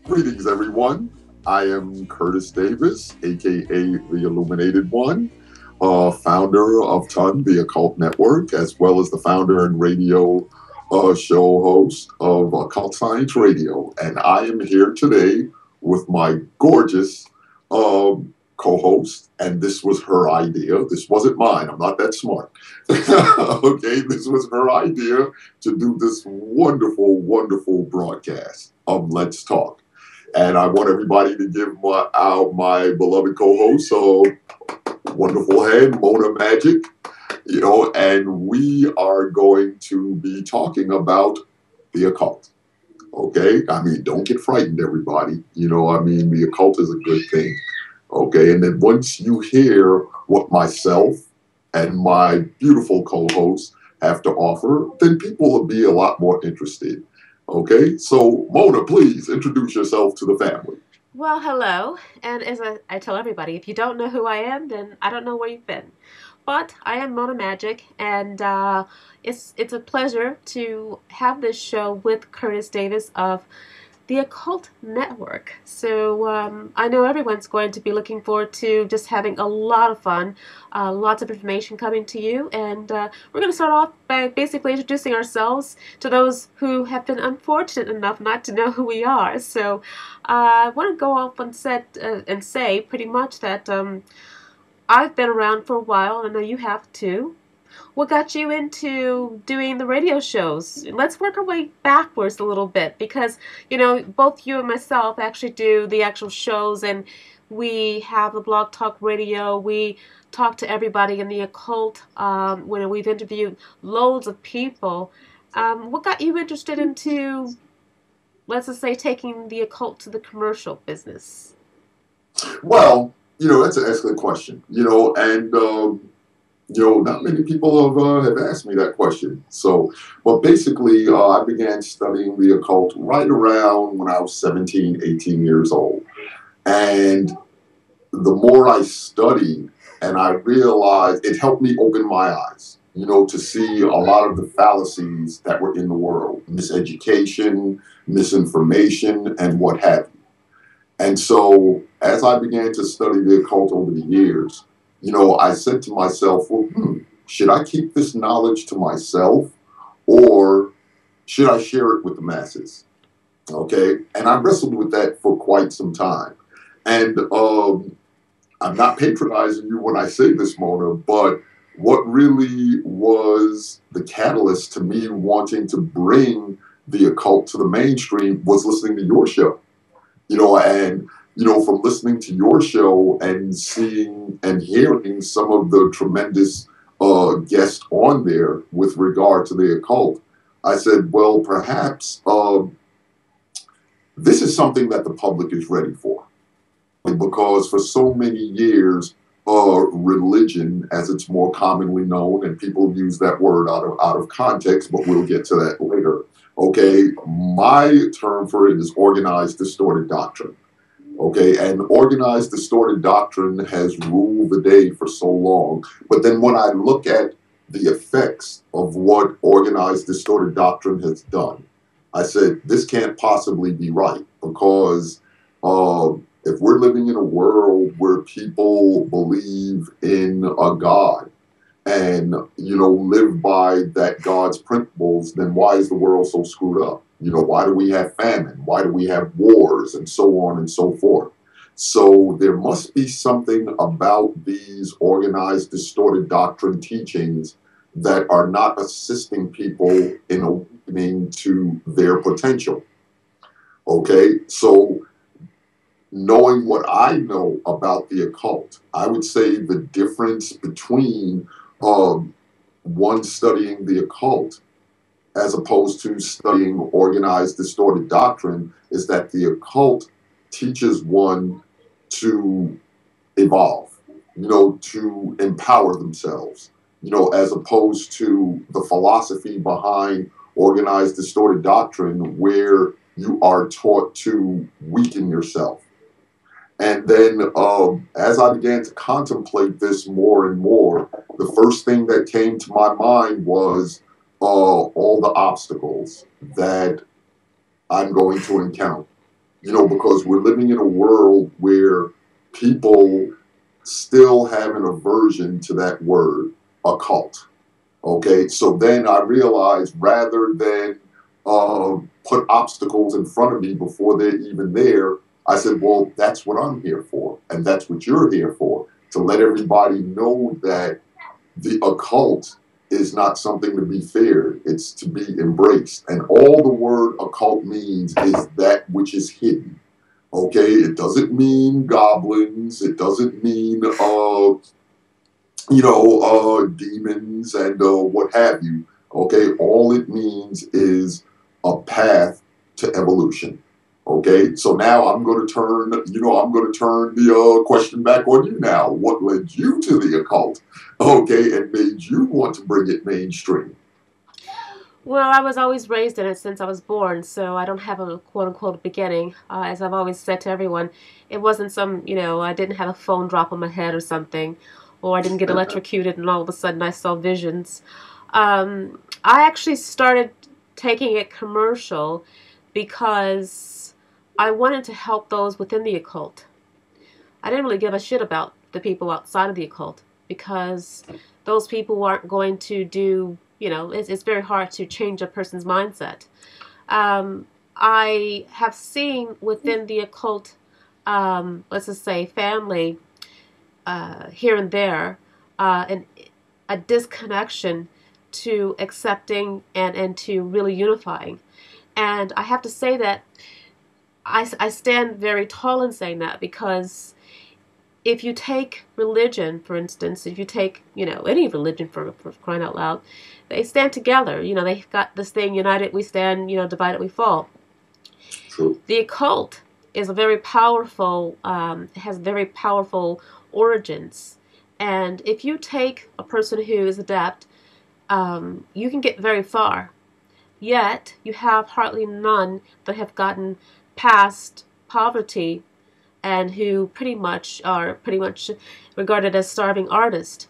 Greetings, everyone. I am Curtis Davis, aka the Illuminated One, founder of TON, the Occult Network, as well as the founder and radio show host of Occult Science Radio. And I am here today with my gorgeous co host, and this was her idea. This wasn't mine. I'm not that smart. Okay, this was her idea to do this wonderful, wonderful broadcast of Let's Talk. And I want everybody to give my beloved co-host, wonderful head, Mona Magick, and we are going to be talking about the occult. Okay? I mean, don't get frightened, everybody. The occult is a good thing. Okay? And then once you hear what myself and my beautiful co-hosts have to offer, then people will be a lot more interested. Okay, so Mona, please introduce yourself to the family. Well, hello, and as I tell everybody, if you don't know who I am, then I don't know where you've been. But I am Mona Magick, and it's a pleasure to have this show with Curtis Davis of the Occult Network. So I know everyone's going to be looking forward to just having a lot of fun, lots of information coming to you, and we're going to start off by basically introducing ourselves to those who have been unfortunate enough not to know who we are. So I want to go off and say pretty much that I've been around for a while, and I know you have too. What got you into doing the radio shows? Let's work our way backwards a little bit because, both you and myself actually do the actual shows, and we have the Blog Talk Radio. We talk to everybody in the occult when we've interviewed loads of people. What got you interested into, let's just say, taking the occult to the commercial business? Well, that's an excellent question. Not many people have asked me that question. So, but basically, I began studying the occult right around when I was 17, 18 years old. And the more I studied, and I realized it helped me open my eyes, to see a lot of the fallacies that were in the world, miseducation, misinformation, and what have you. And so, as I began to study the occult over the years, I said to myself, well, should I keep this knowledge to myself or should I share it with the masses? Okay. And I wrestled with that for quite some time. And I'm not patronizing you when I say this, Mona, but what really was the catalyst to me wanting to bring the occult to the mainstream was listening to your show. From listening to your show and seeing and hearing some of the tremendous guests on there with regard to the occult, I said, well, perhaps this is something that the public is ready for. Because for so many years, religion, as it's more commonly known, and people use that word out of context, but we'll get to that later. Okay, my term for it is organized distorted doctrine. Okay, and organized distorted doctrine has ruled the day for so long. But then when I look at the effects of what organized distorted doctrine has done, I said, this can't possibly be right because if we're living in a world where people believe in a God and, live by that God's principles, then why is the world so screwed up? Why do we have famine? Why do we have wars and so on and so forth? So there must be something about these organized, distorted doctrine teachings that are not assisting people in awakening to their potential. Okay, so knowing what I know about the occult, I would say the difference between one studying the occult as opposed to studying organized, distorted doctrine is that the occult teaches one to evolve, to empower themselves, as opposed to the philosophy behind organized, distorted doctrine where you are taught to weaken yourself. And then as I began to contemplate this more and more, the first thing that came to my mind was all the obstacles that I'm going to encounter. because we're living in a world where people still have an aversion to that word, occult. Okay, so then I realized rather than put obstacles in front of me before they're even there, I said, well, that's what I'm here for, and that's what you're here for, to let everybody know that the occult is not something to be feared, it's to be embraced. And all the word occult means is that which is hidden. Okay, it doesn't mean goblins, it doesn't mean demons and what have you. Okay, all it means is a path to evolution. Okay, so now I'm going to turn, the question back on you now. What led you to the occult? Okay, and made you want to bring it mainstream? Well, I was always raised in it since I was born, so I don't have a quote-unquote beginning. As I've always said to everyone, it wasn't I didn't have a phone drop on my head or something, or I didn't get electrocuted and all of a sudden I saw visions. I actually started taking it commercial because I wanted to help those within the occult. I didn't really give a shit about the people outside of the occult because those people aren't going to do, it's very hard to change a person's mindset. I have seen within the occult, let's just say family, here and there, a disconnection to accepting and to really unifying. And I have to say that I stand very tall in saying that because if you take religion, for instance, if you take, any religion for crying out loud, they stand together. They've got this thing, united we stand, divided we fall. True. The occult is a very powerful, has very powerful origins. And if you take a person who is adept, you can get very far. Yet, you have hardly none that have gotten past poverty and who pretty much are regarded as starving artists.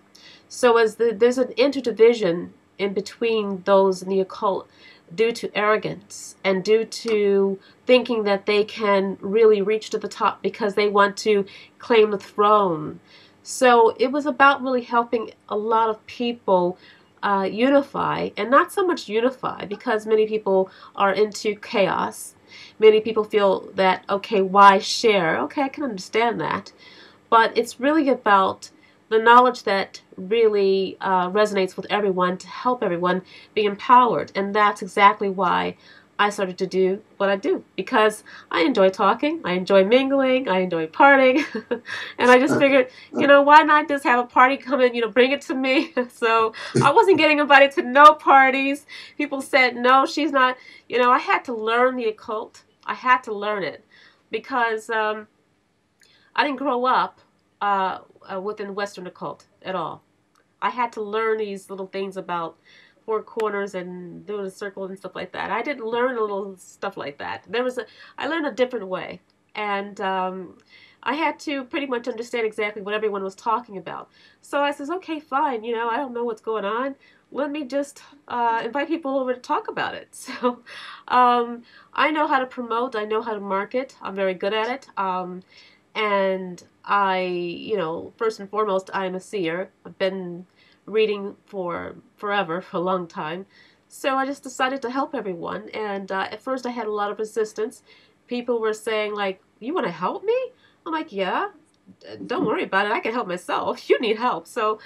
So there's an interdivision in between those in the occult due to arrogance and due to thinking that they can really reach to the top because they want to claim the throne. So it was about really helping a lot of people unify, and not so much unify because many people are into chaos. Many people feel that, okay, why share? Okay, I can understand that. But it's really about the knowledge that really resonates with everyone to help everyone be empowered. And that's exactly why I started to do what I do, because I enjoy talking, I enjoy mingling, I enjoy partying, and I just figured, why not just have a party come in, bring it to me. So I wasn't getting invited to no parties. People said, no, she's not, I had to learn the occult. I had to learn it because I didn't grow up within Western occult at all. I had to learn these little things about four corners and doing a circle and stuff like that. I didn't learn a little stuff like that. I learned a different way, and I had to pretty much understand exactly what everyone was talking about. So I says, okay, fine. I don't know what's going on. Let me just invite people over to talk about it. So I know how to promote. I know how to market. I'm very good at it. And I, first and foremost, I am a seer. I've been reading for forever, for a long time. So I just decided to help everyone. And at first I had a lot of resistance. People were saying, like, you want to help me? I'm like, yeah, don't worry about it. I can help myself. You need help. So,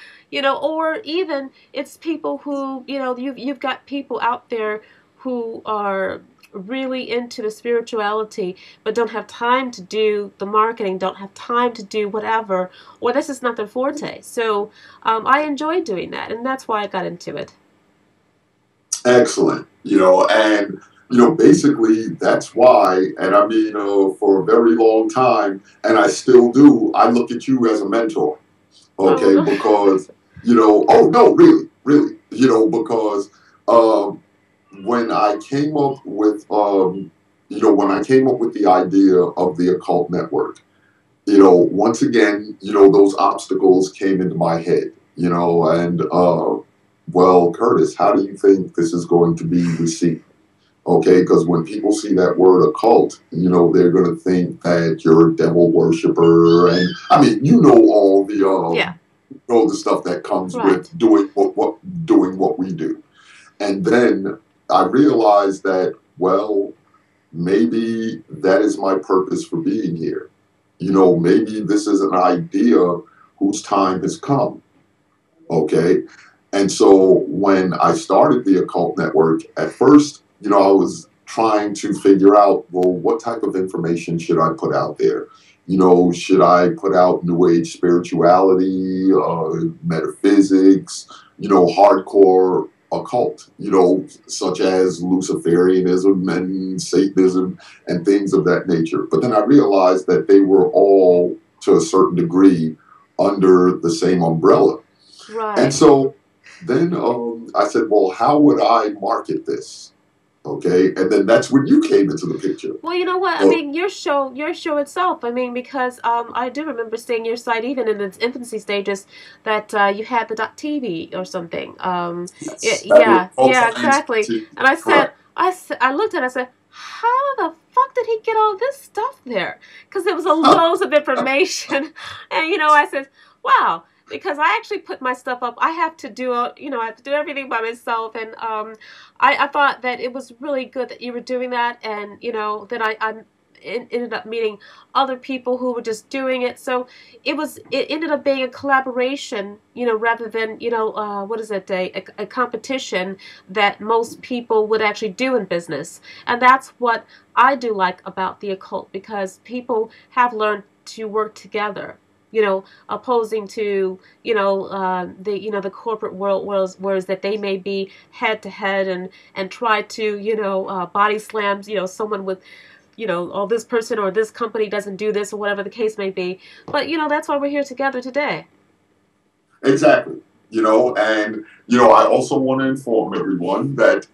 or even it's people who, you've got people out there who are really into the spirituality but don't have time to do the marketing, don't have time to do whatever, or this is not their forte. So I enjoy doing that, and that's why I got into it. Excellent. And basically that's why, and I mean, for a very long time, and I still do, I look at you as a mentor. Okay, because oh no, really, because when I came up with the idea of the Occult Network, once again, those obstacles came into my head, and well, Curtis, how do you think this is going to be received? Okay, because when people see that word occult, you know, they're going to think that you're a devil worshiper, and I mean, you know, Yeah. all the stuff that comes Right. with doing what we do. And then I realized that, well, maybe that is my purpose for being here. You know, maybe this is an idea whose time has come. Okay. And so when I started the Occult Network, at first, you know, I was trying to figure out, well, what type of information should I put out there? You know, should I put out New Age spirituality, metaphysics, you know, hardcore occult, you know, such as Luciferianism and Satanism and things of that nature. But then I realized that they were all, to a certain degree, under the same umbrella. And Right. so then I said, well, how would I market this? Okay. And then that's when you came into the picture. Well, you know what? I Well, mean, your show itself. I mean, because I do remember seeing your site even in its infancy stages that you had the .tv or something. yes, that was Yeah, all yeah, science. exactly. And Correct. I looked at it. I said, how the fuck did he get all this stuff there? Because there was a loads of information, and you know, I said, wow. Because I actually put my stuff up. I have to do, you know, I have to do everything by myself, and I thought that it was really good that you were doing that, and you know that I ended up meeting other people who were just doing it. So it ended up being a collaboration, you know, rather than, you know, what is it, a competition that most people would actually do in business. And that's what I do like about the occult, because people have learned to work together, you know, opposing to, you know, the corporate world, whereas that they may be head to head and try to, you know, body slams, you know, someone with, you know, oh, this person or this company doesn't do this or whatever the case may be. But you know, that's why we're here together today. Exactly. You know, and you know, I also want to inform everyone that,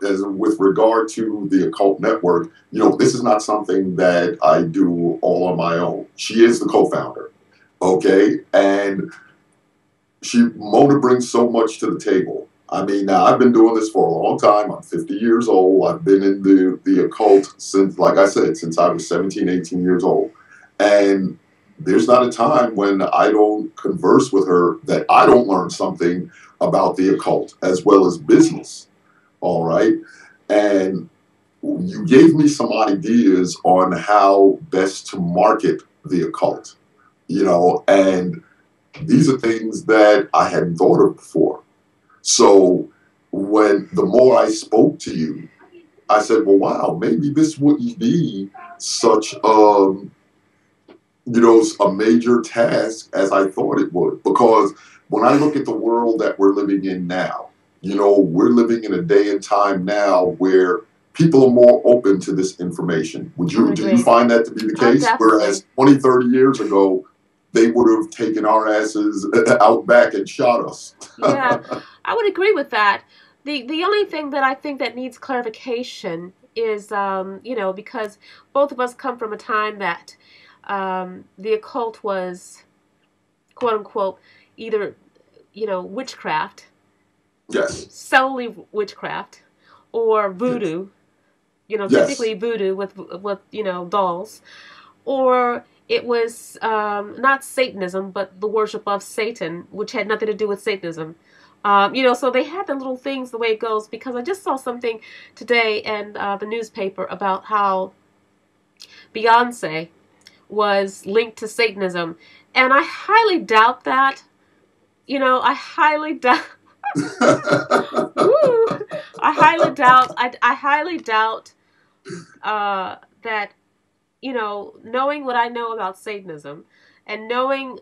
as with regard to the Occult Network, you know, this is not something that I do all on my own. She is the co-founder, okay, and Mona brings so much to the table. I mean, now I've been doing this for a long time. I'm 50 years old. I've been in the occult since, like I said, since I was 17, 18 years old. And there's not a time when I don't converse with her that I don't learn something about the occult as well as business. All right. And you gave me some ideas on how best to market the occult, you know, and these are things that I hadn't thought of before. So when the more I spoke to you, I said, well, wow, maybe this wouldn't be such you know, a major task as I thought it would. Because when I look at the world that we're living in now, you know, we're living in a day and time now where people are more open to this information. Do you find that to be the Oh, case? definitely. Whereas 20, 30 years ago, they would have taken our asses out back and shot us. Yeah, I would agree with that. The only thing that I think that needs clarification is, you know, because both of us come from a time that the occult was, quote unquote, either, you know, witchcraft, Yes. solely witchcraft, or Yes. voodoo, you know, Yes. typically voodoo with you know, dolls, or it was not Satanism, but the worship of Satan, which had nothing to do with Satanism. You know, so they had the little things the way it goes, because I just saw something today in the newspaper about how Beyonce was linked to Satanism, and I highly doubt that. You know, I highly doubt. Woo! I highly doubt. I highly doubt that, you know, knowing what I know about Satanism and knowing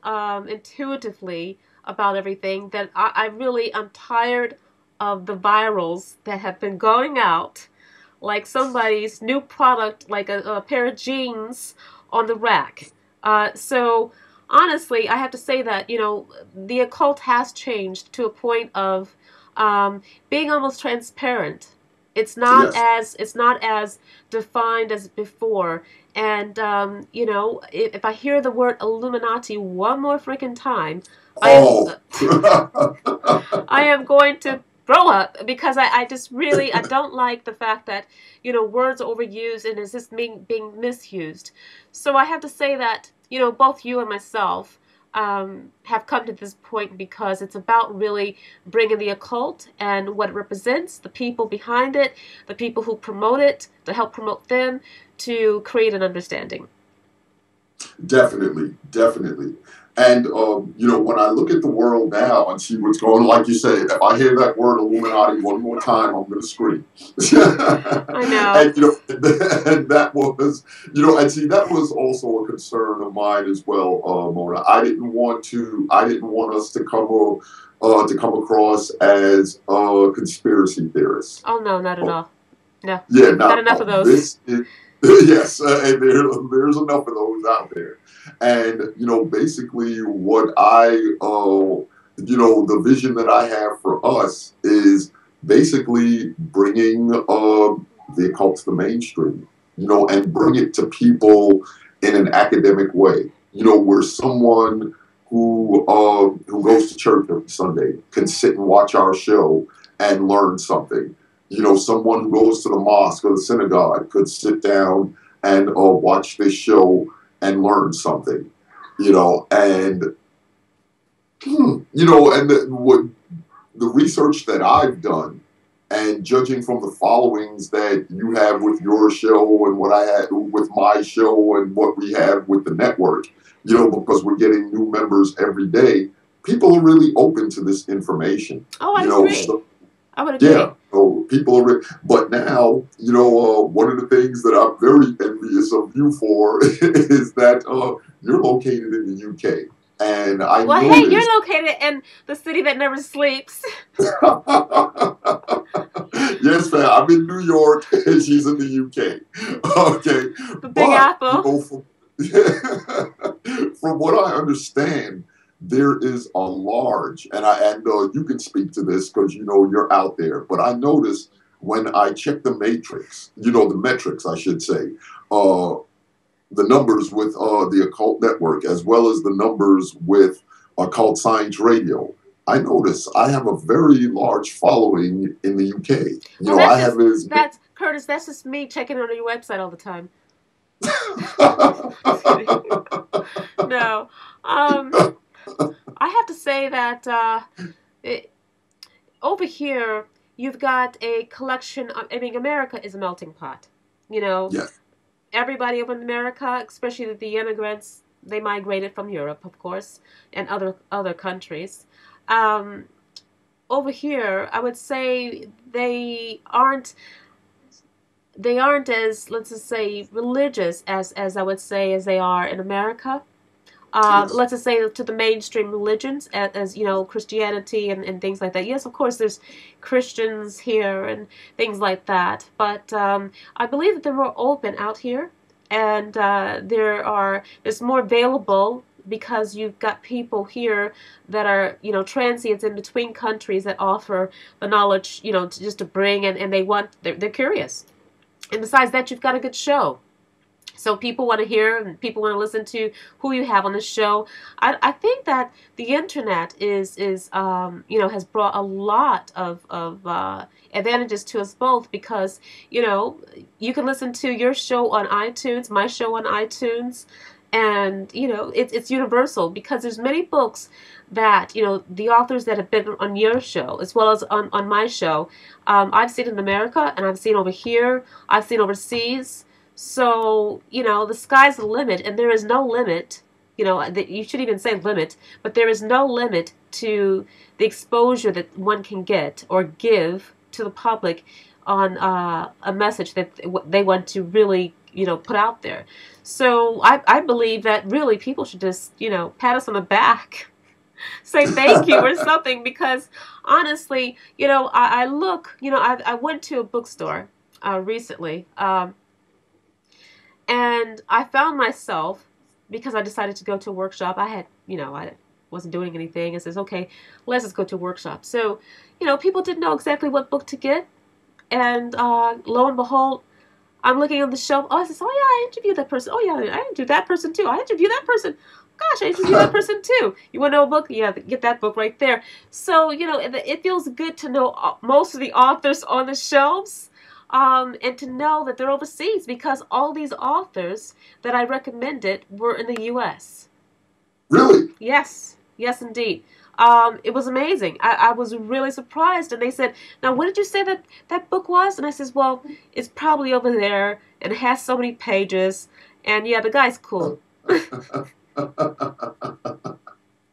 intuitively about everything, that I really am tired of the virals that have been going out like somebody's new product, like a pair of jeans on the rack. So honestly, I have to say that, you know, the occult has changed to a point of being almost transparent. Yes. It's not as defined as before. And you know, if I hear the word Illuminati one more freaking time, I am Oh. I am going to grow up, because I just really, I don't like the fact that, you know, words are overused and it's just being misused. So I have to say that, you know, both you and myself have come to this point because it's about really bringing the occult and what it represents, the people behind it, the people who promote it, to help promote them, to create an understanding. Definitely, definitely. And, you know, when I look at the world now and see what's going on, like you said, if I hear that word Illuminati one more time, I'm going to scream. I know. And, you know, and that was, you know, and see, that was also a concern of mine as well, Mona. I didn't want us to come across as conspiracy theorists. Oh, no, not at all. No. Yeah, Got now enough of those. this is yes, and there's enough of those out there. And you know, basically, what you know, the vision that I have for us is basically bringing the occult to the mainstream. You know, and bring it to people in an academic way. You know, where someone who goes to church every Sunday can sit and watch our show and learn something. You know, someone who goes to the mosque or the synagogue could sit down and watch this show and learn something. You know, and you know, and what the research that I've done, and judging from the followings that you have with your show and what I had with my show and what we have with the network, you know, because we're getting new members every day, people are really open to this information. Oh, I you know, agree. so, I would agree. yeah, so people are, but now, you know, one of the things that I'm very envious of you for is that you're located in the UK. And I Well, hey, noticed. you're located in the city that never sleeps. Yes, ma'am. I'm in New York, and she's in the UK. Okay, The Big but you Apple. know, from what I understand, there is a large, and you can speak to this because you know you're out there. But I noticed when I check the matrix, you know, the metrics, I should say, the numbers with the Occult Network, as well as the numbers with Occult Science Radio. I notice I have a very large following in the UK. You Well, know, I have as that's Curtis. That's just me checking on your website all the time. No, I have to say that over here you've got a collection. I mean, America is a melting pot. You know, yes, everybody over in America, especially the immigrants, they migrated from Europe, of course, and other countries. Um, Over here, I would say they aren't as, let's just say, religious as I would say as they are in America. yes, Let's just say to the mainstream religions, as you know, Christianity and things like that. Yes, of course, there's Christians here and things like that, but I believe that they're more open out here, and there's more available because you've got people here that are, you know, transients in between countries that offer the knowledge, you know, just to bring, and they're curious. And besides that, you've got a good show. So people want to hear and people want to listen to who you have on the show. I think that the internet you know, has brought a lot of advantages to us both because, you know, you can listen to your show on iTunes, my show on iTunes, and, you know, it's universal because there's many books that, you know, the authors that have been on your show as well as on my show, I've seen in America and I've seen over here, I've seen overseas. So, you know, the sky's the limit, and there is no limit, you know, you should even say limit, but there is no limit to the exposure that one can get or give to the public on a message that they want to really, you know, put out there. So I believe that really people should just, you know, pat us on the back, say thank you or something, because honestly, you know, I look, you know, I went to a bookstore recently, and I found myself, because I decided to go to a workshop. I wasn't doing anything. I says, okay, let's just go to a workshop. So, you know, people didn't know exactly what book to get. And lo and behold, I'm looking on the shelf. Oh, I says, oh yeah, I interviewed that person. Oh yeah, I interviewed that person too. I interviewed that person. gosh, I interviewed that person too. You want to know a book? Yeah, get that book right there. So, it feels good to know most of the authors on the shelves, and to know that they're overseas, because all these authors that I recommended were in the U.S. Really? Yes. Yes, indeed. It was amazing. I was really surprised. And they said, now, what did you say that book was? And I says, well, it's probably over there, and it has so many pages. And yeah, the guy's cool.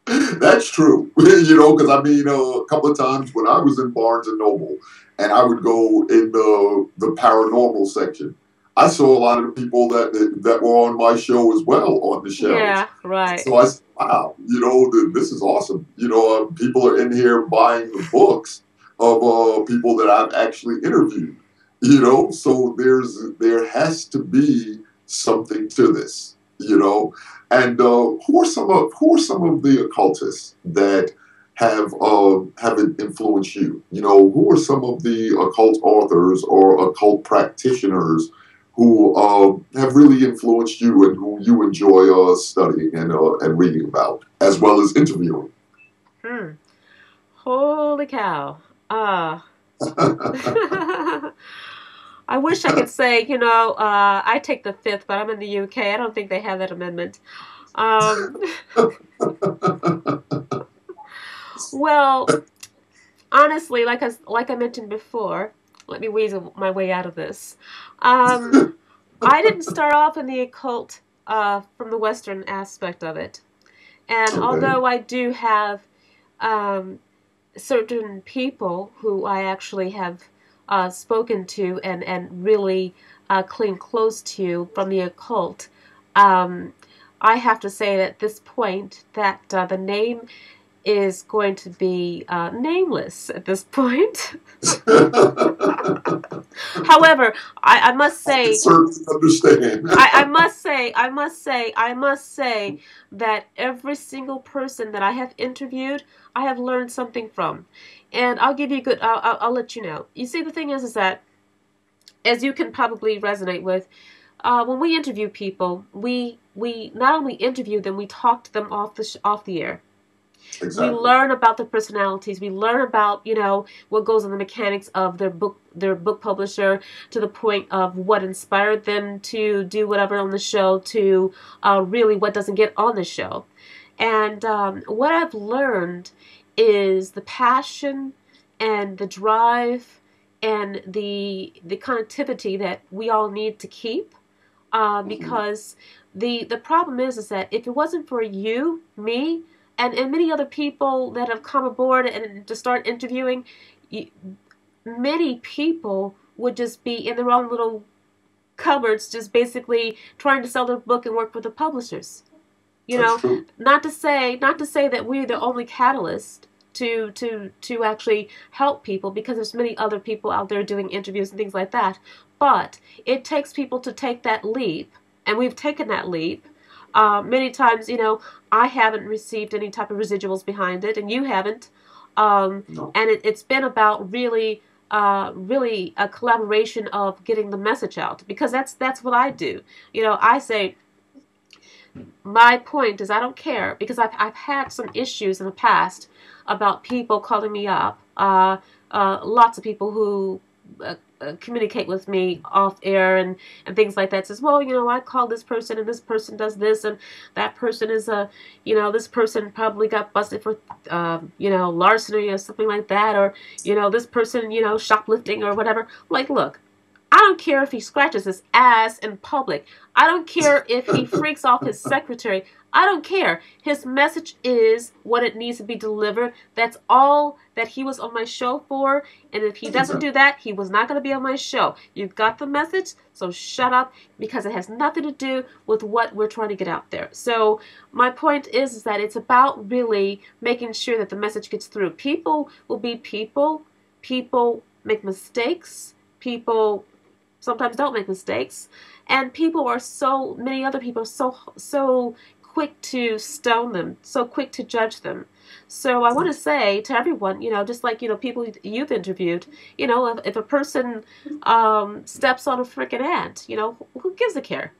That's true. Because I mean, a couple of times when I was in Barnes and Noble and I would go in the paranormal section, I saw a lot of the people that were on my show as well on the shelves. Yeah, right. So I said, wow, this is awesome. People are in here buying the books of people that I've actually interviewed. So there has to be something to this. And who are some of the occultists that have influenced you? Who are some of the occult authors or occult practitioners who have really influenced you and who you enjoy studying and reading about, as well as interviewing? Holy cow! I wish I could say, I take the fifth, but I'm in the UK. I don't think they have that amendment. Well, honestly, like I mentioned before, let me weasel my way out of this. I didn't start off in the occult from the Western aspect of it. And although I do have certain people who I actually have spoken to and really cling close to from the occult, I have to say at this point that the name is going to be nameless at this point. However, I must say, I certainly understand. I must say that every single person that I have interviewed, I have learned something from, and I'll give you I'll let you know. You see, the thing is that, as you can probably resonate with, when we interview people, we not only interview them, we talk to them off the air. Exactly. We learn about their personalities. We learn about, what goes on the mechanics of their book publisher, to the point of what inspired them to do whatever on the show, to really what doesn't get on the show. And what I've learned is the passion and the drive and the connectivity that we all need to keep, because the problem is that if it wasn't for you, me, and many other people that have come aboard and to start interviewing, many people would just be in their own little cupboards, just basically trying to sell their book and work with the publishers. Not to say that we're the only catalyst to actually help people, because there's many other people out there doing interviews and things like that. But it takes people to take that leap, and we've taken that leap. Many times, I haven't received any type of residuals behind it, and you haven't. No. And it's been about really a collaboration of getting the message out, because that's what I do. I say, my point is, I don't care, because I've had some issues in the past about people calling me up. Lots of people who communicate with me off air and things like that, says, well, I call this person and this person does this, and that person is this person probably got busted for larceny or something like that, or this person shoplifting or whatever. Like, look, I don't care if he scratches his ass in public. I don't care if he freaks off his secretary. I don't care. His message is what it needs to be delivered. That's all that he was on my show for. And if he doesn't do that, he was not going to be on my show. You got the message, so shut up, because it has nothing to do with what we're trying to get out there. So my point is that it's about really making sure that the message gets through. People will be people. People make mistakes. People sometimes don't make mistakes. And many other people are so quick to stone them, so quick to judge them. So I want to say to everyone, just like, people you've interviewed, if a person steps on a freaking ant, who gives a care?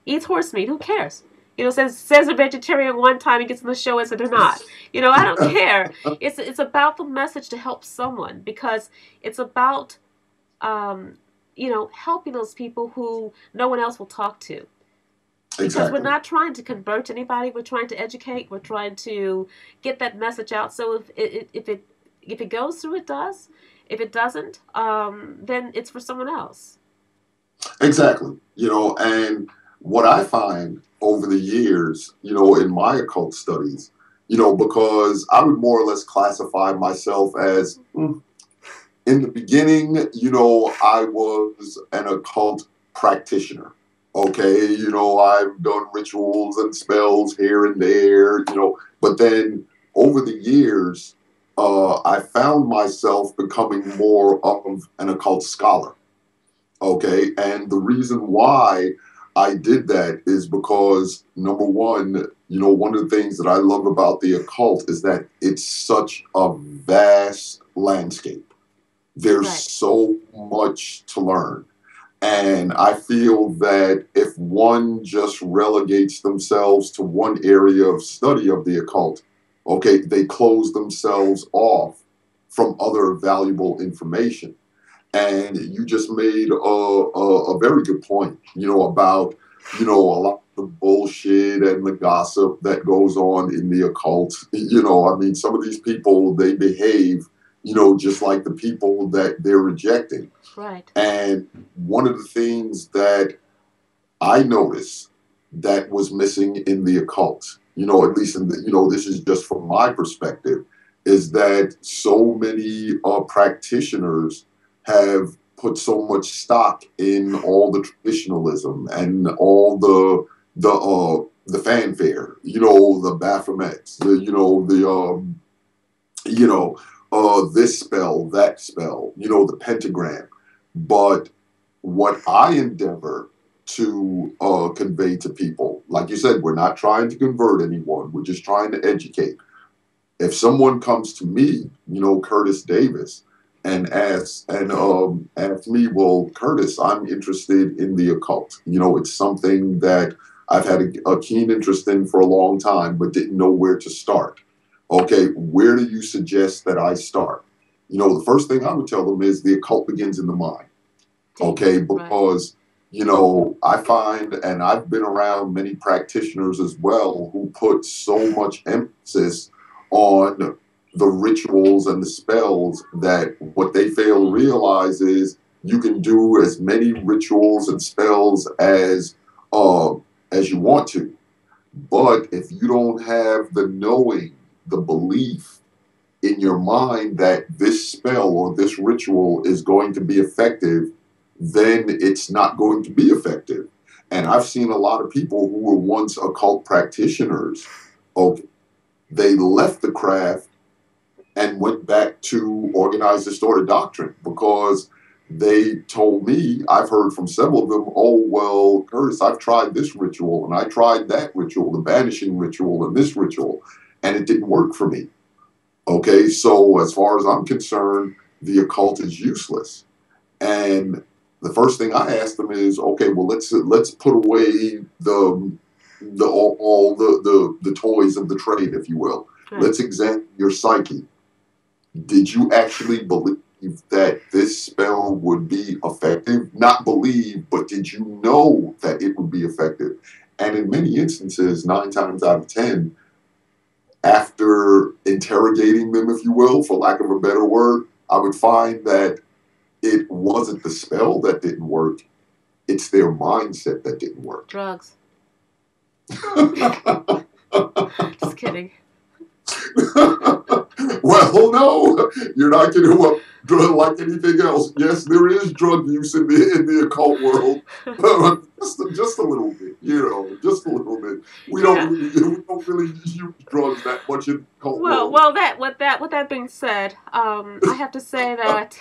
Eats horse meat, who cares? says a vegetarian one time and gets on the show, is it or not? I don't care. It's about the message to help someone, because it's about helping those people who no one else will talk to. Because Exactly. we're not trying to convert anybody. We're trying to educate. We're trying to get that message out. So if it goes through, it does. If it doesn't, then it's for someone else. Exactly. And what I find over the years, in my occult studies, because I would more or less classify myself as, in the beginning, I was an occult practitioner. Okay, I've done rituals and spells here and there, but then over the years, I found myself becoming more of an occult scholar. Okay, and the reason why I did that is because, number one, one of the things that I love about the occult is that it's such a vast landscape. There's Right. so much to learn. And I feel that if one just relegates themselves to one area of study of the occult, okay, they close themselves off from other valuable information. And you just made a very good point, about, a lot of the bullshit and the gossip that goes on in the occult. I mean, some of these people, they behave, just like the people that they're rejecting. Right. And one of the things that I noticed that was missing in the occult, at least in the, this is just from my perspective, is that so many practitioners have put so much stock in all the traditionalism and all the fanfare, the Baphomets, this spell, that spell, the pentagram. But what I endeavor to convey to people, like you said, we're not trying to convert anyone. We're just trying to educate. If someone comes to me, Curtis Davis, and asks me, well, Curtis, I'm interested in the occult. It's something that I've had a keen interest in for a long time, but didn't know where to start. Okay, where do you suggest that I start? The first thing I would tell them is the occult begins in the mind. Okay, because I find, and I've been around many practitioners as well, who put so much emphasis on the rituals and the spells that what they fail to realize is you can do as many rituals and spells as you want to, but if you don't have the knowing, the belief in your mind that this spell or this ritual is going to be effective, then it's not going to be effective. And I've seen a lot of people who were once occult practitioners, okay, they left the craft and went back to organized distorted doctrine because they told me, I've heard from several of them, oh, well, Curtis, I've tried this ritual and I tried that ritual, the banishing ritual and this ritual, and it didn't work for me. Okay, so as far as I'm concerned, the occult is useless. And the first thing I ask them is, okay, well, let's put away all the toys of the trade, if you will. Right. Let's examine your psyche. Did you actually believe that this spell would be effective? Not believe, but did you know that it would be effective? And in many instances, 9 times out of 10, after interrogating them, if you will, for lack of a better word, I would find that it wasn't the spell that didn't work. It's their mindset that didn't work. Drugs. Just kidding. Well, no, you're not getting what drug like anything else. Yes, there is drug use in the occult world, just a little bit, just a little bit. We don't really use drugs that much in the occult world. Well, with that being said, I have to say that.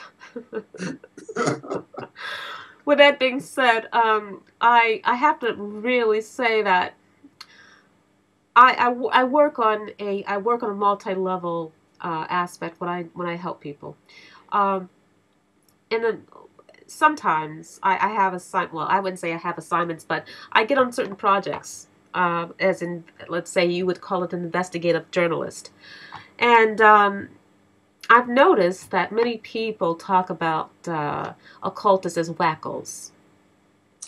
With that being said, I have to really say that I work on a multi-level aspect when I help people, and then sometimes I have I wouldn't say I have assignments, but I get on certain projects as in, let's say you would call it an investigative journalist. And I've noticed that many people talk about occultists as wackos.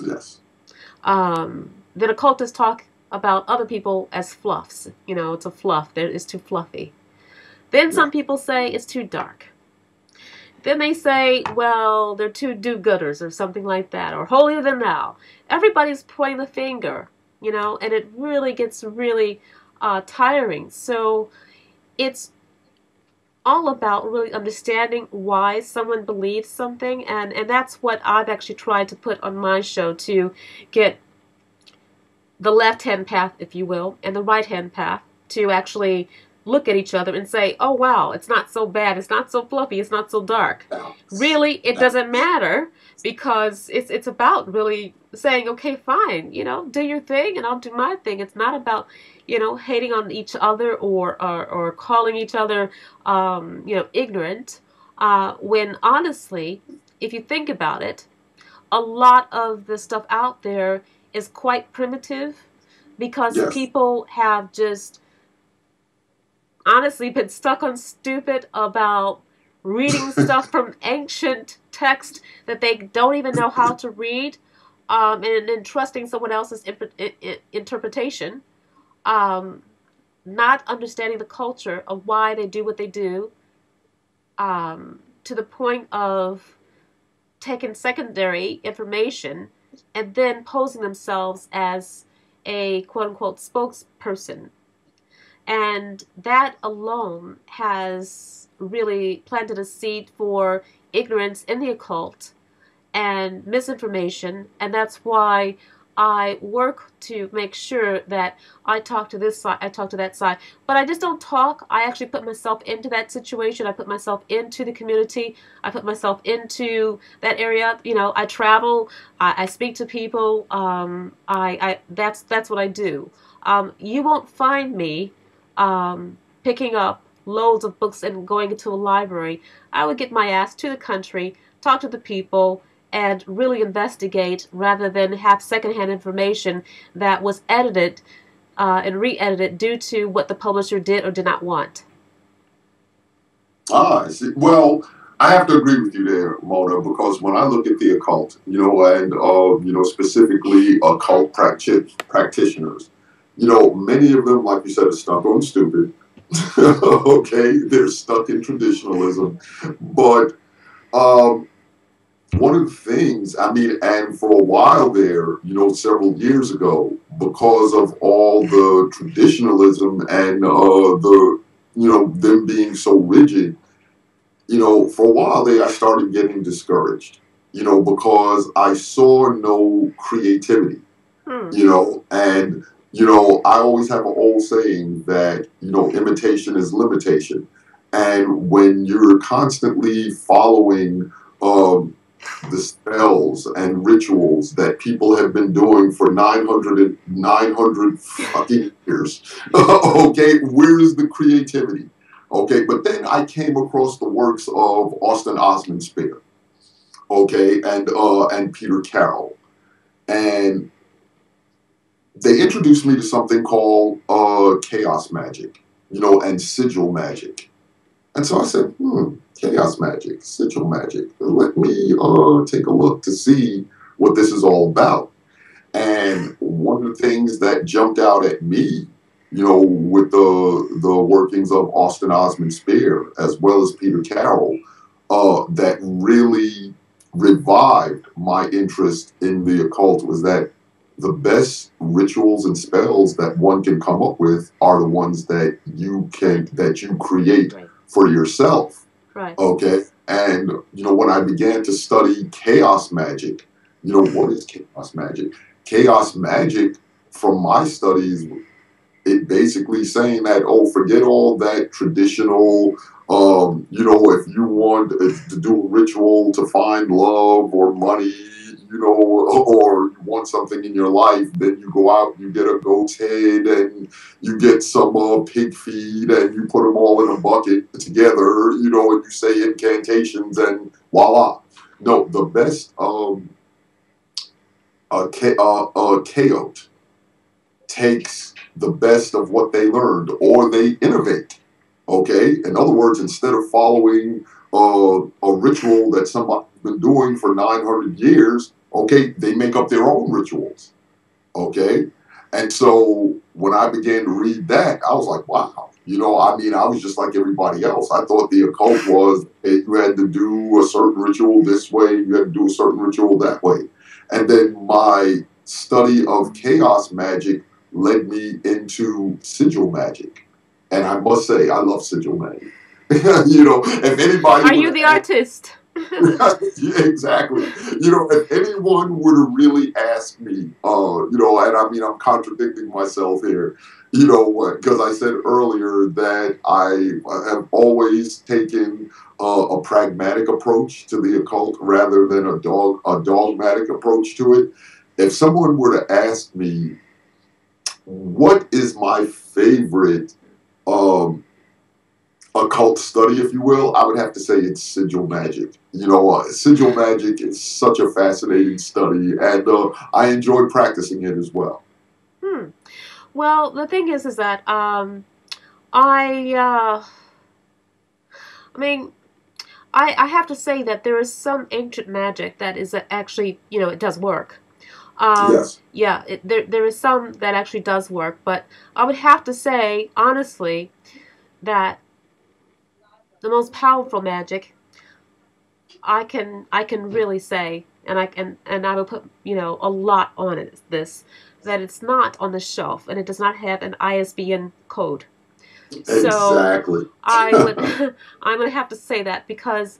Yes. Then occultists talk about other people as fluffs. You know, it's a fluff. It's too fluffy. Then some people say it's too dark. Then they say, well, they're too do-gooders or something like that, or holier than thou. Everybody's pointing the finger, you know, and it really gets really tiring. So it's all about really understanding why someone believes something, and that's what I've actually tried to put on my show, to get the left-hand path, if you will, and the right-hand path to actually look at each other and say, oh, wow, it's not so bad, it's not so fluffy, it's not so dark. Really, it doesn't matter, because it's about really saying, okay, fine, you know, do your thing and I'll do my thing. It's not about, you know, hating on each other or calling each other, you know, ignorant, when honestly, if you think about it, a lot of the stuff out there is quite primitive, because people have just honestly been stuck on stupid about reading stuff from ancient text that they don't even know how to read, and trusting someone else's interpretation, not understanding the culture of why they do what they do, to the point of taking secondary information and then posing themselves as a quote-unquote spokesperson. And that alone has really planted a seed for ignorance in the occult and misinformation. And that's why I work to make sure that I talk to this side, I talk to that side. But I just don't talk. I actually put myself into that situation. I put myself into the community. I put myself into that area. You know, I travel. I speak to people. That's what I do. You won't find me picking up loads of books and going into a library. I would get my ass to the country, talk to the people, and really investigate, rather than have secondhand information that was edited and re-edited due to what the publisher did or did not want. I see. Well, I have to agree with you there, Mona, because when I look at the occult, you know, and you know, specifically occult practitioners, you know, many of them, like you said, are stuck on stupid. Okay, they're stuck in traditionalism, but one of the things, I mean, and for a while there, you know, several years ago, because of all the traditionalism and the, you know, them being so rigid, you know, for a while there, I started getting discouraged, you know, because I saw no creativity, you know, and, you know, I always have an old saying that, you know, imitation is limitation. And when you're constantly following, the spells and rituals that people have been doing for 900 fucking years. Okay, where is the creativity? Okay, but then I came across the works of Austin Osman Spare, okay, and Peter Carroll, and they introduced me to something called chaos magic, you know, and sigil magic. And so I said, chaos magic, sigil magic. Let me take a look to see what this is all about. And one of the things that jumped out at me, you know, with the workings of Austin Osman Spare as well as Peter Carroll, that really revived my interest in the occult, was that the best rituals and spells that one can come up with are the ones that you create for yourself. Right. Okay. And, you know, when I began to study chaos magic, you know, what is chaos magic? Chaos magic, from my studies, it basically saying that, oh, forget all that traditional, you know, if you want to do a ritual to find love or money, you know, or you want something in your life, then you go out, you get a goat's head, and you get some pig feet, and you put them all in a bucket together, you know, and you say incantations, and voila. No, the best chaote, takes the best of what they learned, or they innovate. Okay? In other words, instead of following a ritual that somebody's been doing for 900 years, okay, they make up their own rituals. Okay? And so when I began to read that, I was like, wow. You know, I mean, I was just like everybody else. I thought the occult was you had to do a certain ritual this way, you had to do a certain ritual that way. And then my study of chaos magic led me into sigil magic. And I must say, I love sigil magic. You know, if anybody Are would you have the asked, artist? yeah, exactly. You know, if anyone were to really ask me, you know, and I mean, I'm contradicting myself here, you know, because I said earlier that I have always taken a pragmatic approach to the occult rather than a dogmatic approach to it. If someone were to ask me, what is my favorite um, occult study, if you will, I would have to say it's sigil magic. You know, sigil magic is such a fascinating study, and I enjoy practicing it as well. Hmm. Well, the thing is that I I mean, I have to say that there is some ancient magic that is actually, you know, it does work. Yes. Yeah, there is some that actually does work, but I would have to say, honestly, that the most powerful magic I can really say, and I will put, you know, a lot on it, this, that it's not on the shelf and it does not have an ISBN code. So Exactly. I would I'm gonna have to say that because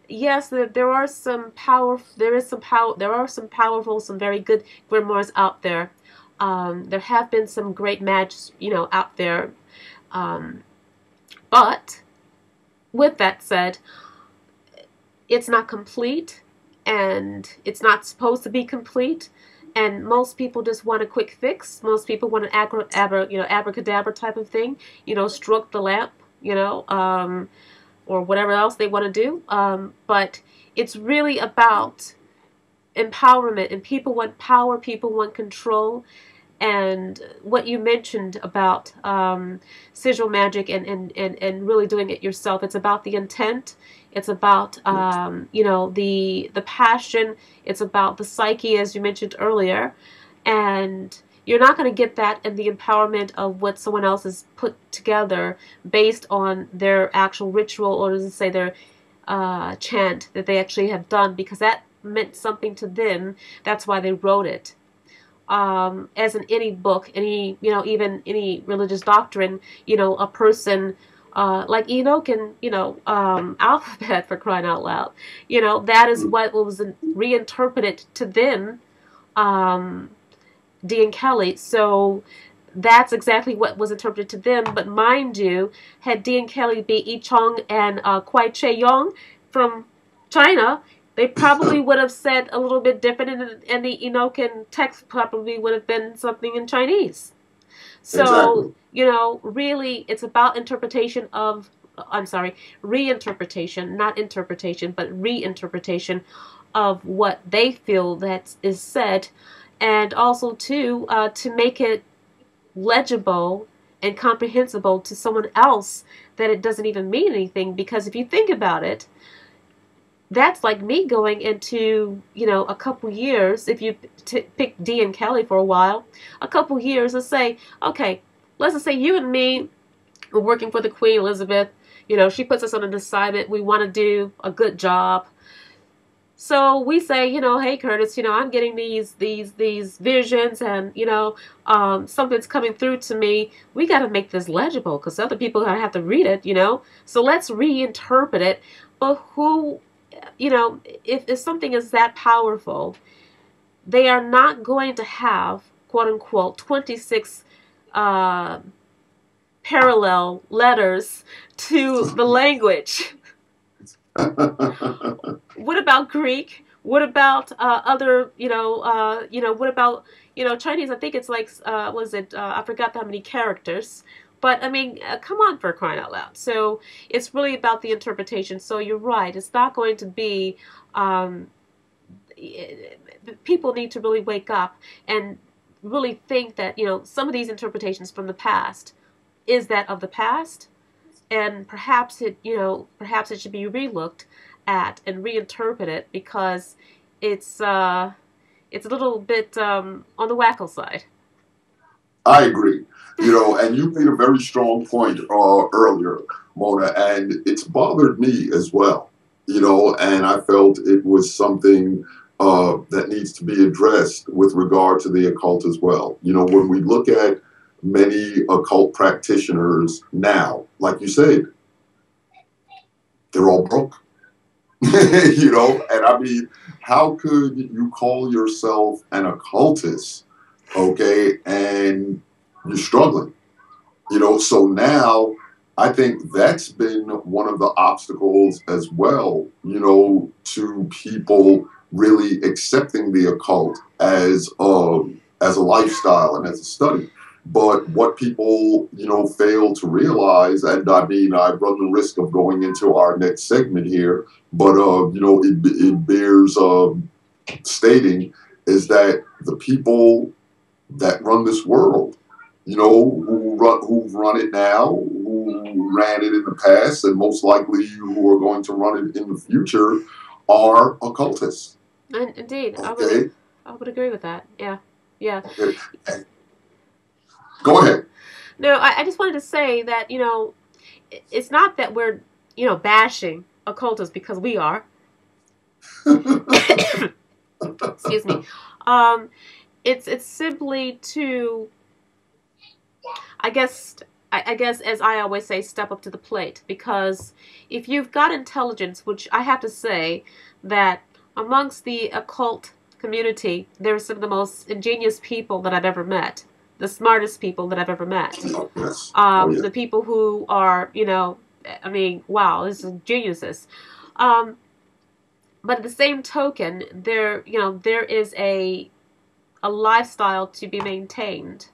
yes, there are some power. There is some power. There are some powerful, some very good grimoires out there. There have been some great magics, you know, out there. Um, but with that said, it's not complete, and it's not supposed to be complete. And most people just want a quick fix. Most people want an abracadabra type of thing. You know, stroke the lamp. You know, or whatever else they want to do. But it's really about empowerment, and people want power, people want control. And what you mentioned about sigil magic and really doing it yourself, it's about the intent, it's about you know, the passion, it's about the psyche, as you mentioned earlier. And you're not going to get that in the empowerment of what someone else has put together based on their actual ritual, or does it say their chant that they actually have done, because that meant something to them. That's why they wrote it. As in any book, any, you know, even any religious doctrine, you know, a person like Enoch and, you know, alphabet, for crying out loud, you know, that is what was reinterpreted to them, um, Dean Kelly. So that's exactly what was interpreted to them. But mind you, had Dean Kelly be Yi Chong and Kwai Che Yong from China, they probably would have said a little bit different, and the Enochian text probably would have been something in Chinese. So, Exactly. you know, really, it's about interpretation of, I'm sorry, reinterpretation, not interpretation, but reinterpretation of what they feel that is said, and also to make it legible and comprehensible to someone else, that it doesn't even mean anything. Because if you think about it, that's like me going into, you know, a couple years, if you pick Dee and Kelly for a while, a couple years, let's say, okay, let's just say you and me are working for the Queen Elizabeth. You know, she puts us on an assignment, we want to do a good job. So we say, you know, hey Curtis, you know, I'm getting these visions, and you know, something's coming through to me. We got to make this legible because other people are gonna have to read it, you know. So let's reinterpret it. But who, you know, if something is that powerful, they are not going to have, quote unquote, 26 uh, parallel letters to the language. What about Greek? What about other, what about, you know, Chinese? I think it's like, was it, I forgot how many characters. But, I mean, come on, for crying out loud. So it's really about the interpretation. So you're right. It's not going to be, um, people need to really wake up. And really think that, some of these interpretations from the past is that of the past, and perhaps it should be relooked at and reinterpreted, because it's a little bit on the wacko side. I agree. And you made a very strong point earlier, Mona, and it's bothered me as well. And I felt it was something that needs to be addressed with regard to the occult as well. When we look at many occult practitioners now, like you said, they're all broke. And I mean, how could you call yourself an occultist, okay, and you're struggling? So now I think that's been one of the obstacles as well, to people really accepting the occult as a lifestyle and as a study. But what people, fail to realize, and I mean, I run the risk of going into our next segment here, but, it bears stating, is that the people that run this world, who've run it now, who ran it in the past, and most likely who are going to run it in the future, are occultists. And indeed, okay. I would agree with that. Yeah. Okay. Go ahead. No, I just wanted to say that, it's not that we're, bashing occultists, because we are. Excuse me. It's simply to, I guess, as I always say, step up to the plate. Because if you've got intelligence, which I have to say that amongst the occult community, there are some of the most ingenious people that I've ever met. The smartest people that I've ever met. Oh, yes. The people who are, I mean, wow, this is geniuses. But at the same token, there is a lifestyle to be maintained.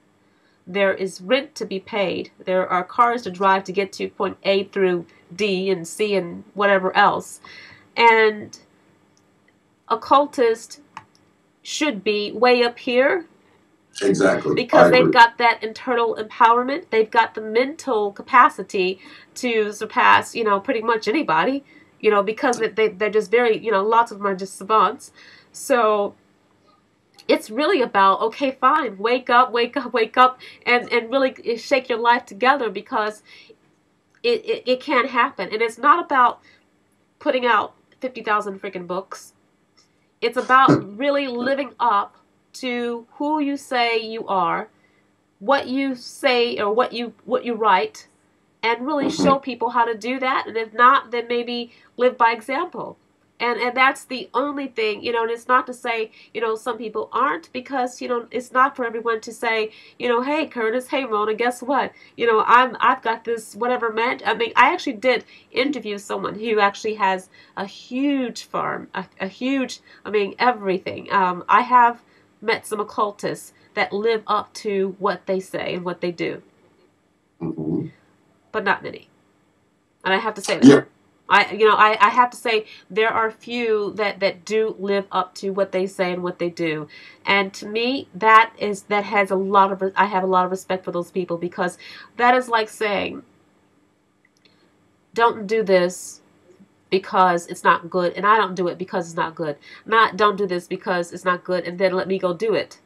There is rent to be paid. There are cars to drive to get to point A through D and C and whatever else. And occultists should be way up here. Exactly. Because they've got that internal empowerment. They've got the mental capacity to surpass, pretty much anybody, because they're just very, lots of them are just savants. So it's really about, okay, fine, wake up, and really shake your life together, because it can't happen. And it's not about putting out 50,000 freaking books. It's about really living up to who you say you are, what you say or what you write, and really show people how to do that. And if not, then maybe live by example. And that's the only thing, and it's not to say, some people aren't, because, it's not for everyone to say, hey, Curtis, hey, Mona, guess what? I've got this whatever meant. I mean, I actually did interview someone who actually has a huge farm, a huge, everything. I have met some occultists that live up to what they say and what they do. Mm-hmm. But not many. And I have to say that. Yeah. I have to say there are few that do live up to what they say and what they do. And to me, I have a lot of respect for those people, because that is like saying, don't do this because it's not good, and I don't do it because it's not good. Not don't do this because it's not good, and then let me go do it.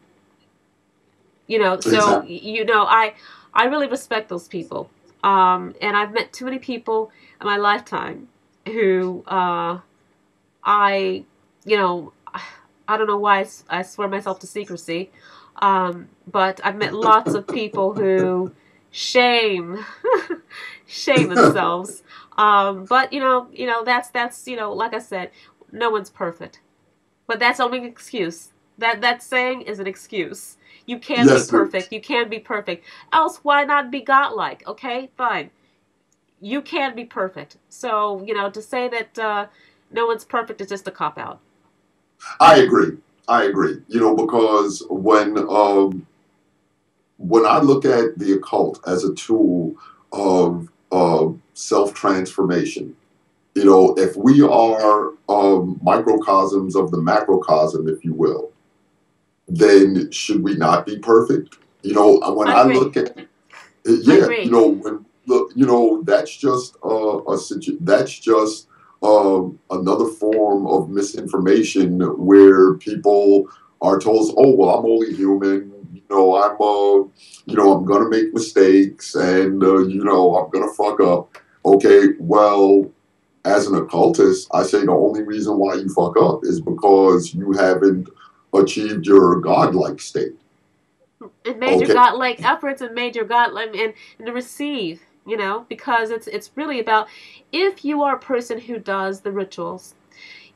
So I really respect those people. And I've met too many people in my lifetime who I don't know why I swear myself to secrecy, but I've met lots of people who shame themselves. But that's like I said, no one's perfect, but that's only an excuse. That saying is an excuse. You can be perfect. You can be perfect. Else, why not be godlike? Okay, fine. You can be perfect. So, to say that no one's perfect is just a cop-out. I agree. Because when I look at the occult as a tool of self-transformation, if we are microcosms of the macrocosm, if you will, then should we not be perfect? You know, when I I agree. look at I yeah, you agree. know, when look, you know, that's just that's just another form of misinformation where people are told, oh well, I'm only human. You know, I'm gonna make mistakes, and you know, I'm gonna fuck up. Okay, well, as an occultist, I say the only reason why you fuck up is because you haven't achieved your godlike state. And major Okay. godlike efforts and major godlike and to receive, you know, because it's really about, if you are a person who does the rituals,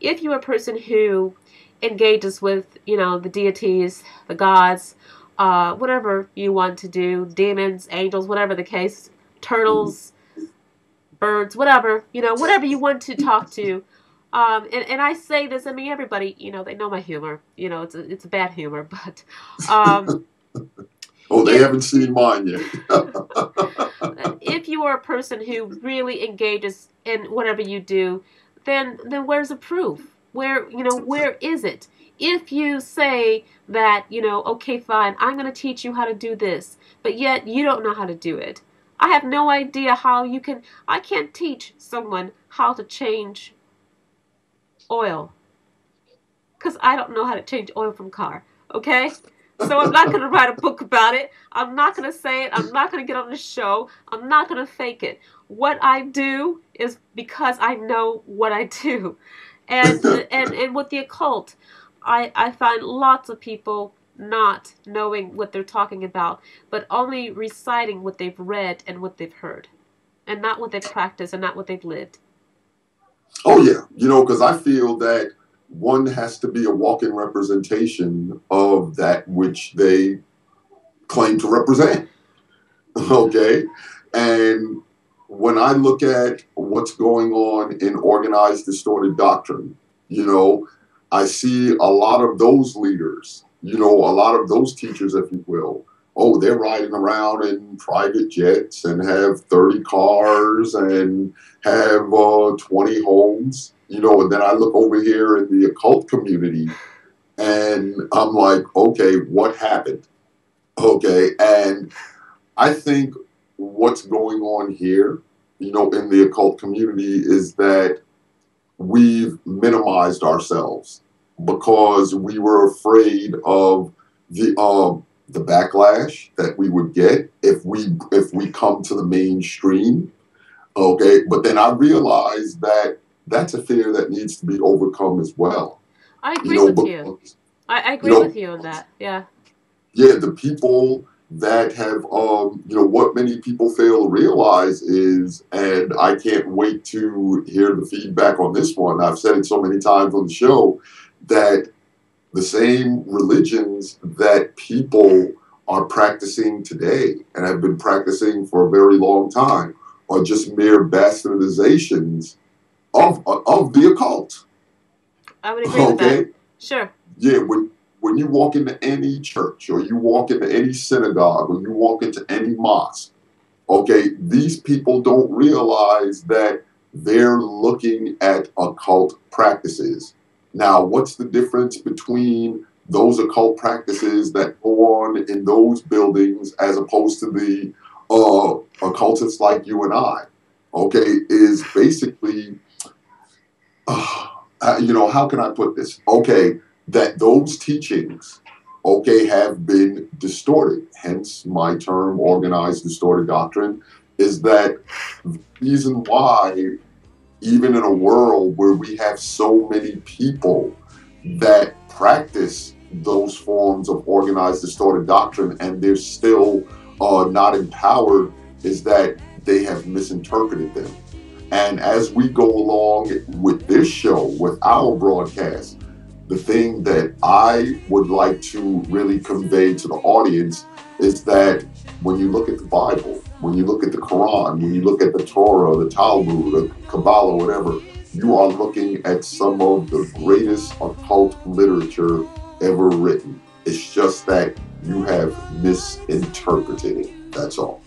if you are a person who engages with, you know, the deities, the gods, whatever you want to do, demons, angels, whatever the case, turtles, birds, whatever, you know, whatever you want to talk to. And I say this, I mean, everybody, you know, they know my humor. You know, it's a bad humor, but Oh, they if haven't seen mine yet. if you are a person who really engages in whatever you do, then where's the proof? Where, you know, where is it? If you say that, you know, okay, fine, I'm going to teach you how to do this, but yet you don't know how to do it. I have no idea how you can. I can't teach someone how to change oil because I don't know how to change oil from car. Okay? So I'm not going to write a book about it. I'm not going to say it. I'm not going to get on the show. I'm not going to fake it. What I do is because I know what I do. And with the occult, I find lots of people not knowing what they're talking about, but only reciting what they've read and what they've heard, and not what they've practiced and not what they've lived. Oh yeah, you know, because I feel that one has to be a walking representation of that which they claim to represent. Okay, and when I look at what's going on in organized distorted doctrine, you know, I see a lot of those leaders, you know, a lot of those teachers, if you will. Oh, they're riding around in private jets and have 30 cars and have 20 homes, you know, and then I look over here in the occult community and I'm like, okay, what happened? Okay, and I think what's going on here, you know, in the occult community is that we've minimized ourselves because we were afraid of the backlash that we would get if we come to the mainstream. Okay, but then I realized that that's a fear that needs to be overcome as well. I You agree know, with you. because I you agree with know you on that. Yeah. yeah, the people that have, you know, what many people fail to realize is, and I can't wait to hear the feedback on this one. I've said it so many times on the show that the same religions that people are practicing today and have been practicing for a very long time are just mere bastardizations of the occult. I would agree with that. Okay, Sure. yeah, when you walk into any church or you walk into any synagogue or you walk into any mosque, okay, these people don't realize that they're looking at occult practices. Now, what's the difference between those occult practices that go on in those buildings as opposed to the occultists like you and I? Okay, is basically you know, how can I put this? Okay, that those teachings, okay, have been distorted. Hence, my term, organized distorted doctrine, is that the reason why, even in a world where we have so many people that practice those forms of organized distorted doctrine and they're still not empowered, is that they have misinterpreted them. And as we go along with this show, with our broadcast, the thing that I would like to really convey to the audience is that when you look at the Bible, when you look at the Quran, when you look at the Torah, the Talmud, the Kabbalah, whatever, you are looking at some of the greatest occult literature ever written. It's just that you have misinterpreted it. That's all.